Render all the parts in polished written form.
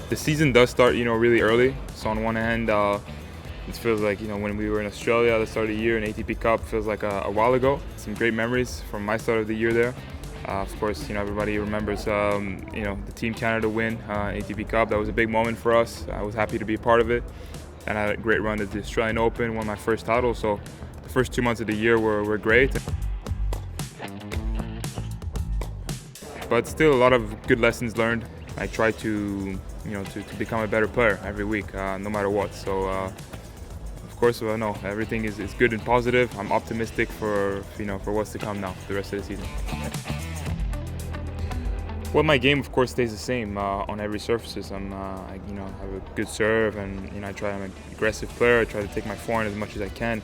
The season does start, really early. So on one hand, it feels like, when we were in Australia at the start of the year in ATP Cup, feels like a while ago. Some great memories from my start of the year there. Of course, everybody remembers, the Team Canada win ATP Cup. That was a big moment for us. I was happy to be a part of it. And I had a great run at the Australian Open, won my first title. So the first 2 months of the year were great. But still a lot of good lessons learned. I try to become a better player every week, no matter what. So of course, no, everything is good and positive. I'm optimistic for what's to come now, the rest of the season. Well, my game, of course, stays the same on every surface. I have a good serve, and I'm an aggressive player. I try to take my forehand as much as I can.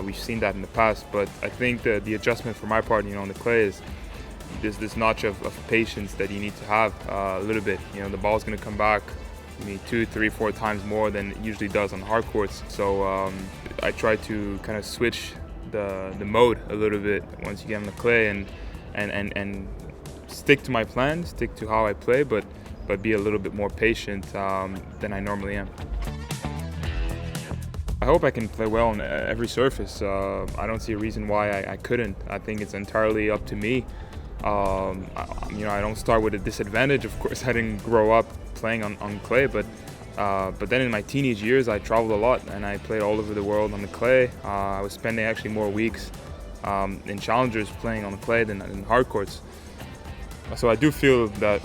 We've seen that in the past, but I think that the adjustment for my part, on the clay is this notch of patience that you need to have a little bit. The ball's going to come back 2, 3, 4 times more than it usually does on hard courts. So I try to kind of switch the mode a little bit once you get on the clay and stick to my plan, stick to how I play, but be a little bit more patient than I normally am. I hope I can play well on every surface. I don't see a reason why I couldn't. I think it's entirely up to me. I don't start with a disadvantage. Of course, I didn't grow up playing on clay, but then in my teenage years, I traveled a lot and I played all over the world on the clay. I was spending actually more weeks in challengers playing on the clay than in hard courts. So I do feel that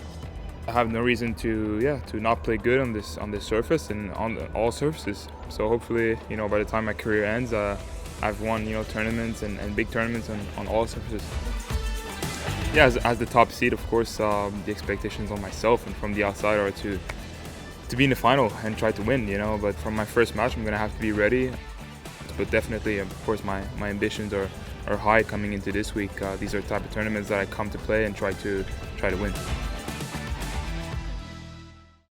I have no reason to not play good on this surface and on all surfaces. So hopefully, by the time my career ends, I've won tournaments and big tournaments on all surfaces. Yeah, as the top seed, of course, the expectations on myself and from the outside are to be in the final and try to win. But from my first match, I'm gonna have to be ready. But definitely, of course, my ambitions are high coming into this week. These are the type of tournaments that I come to play and try to win.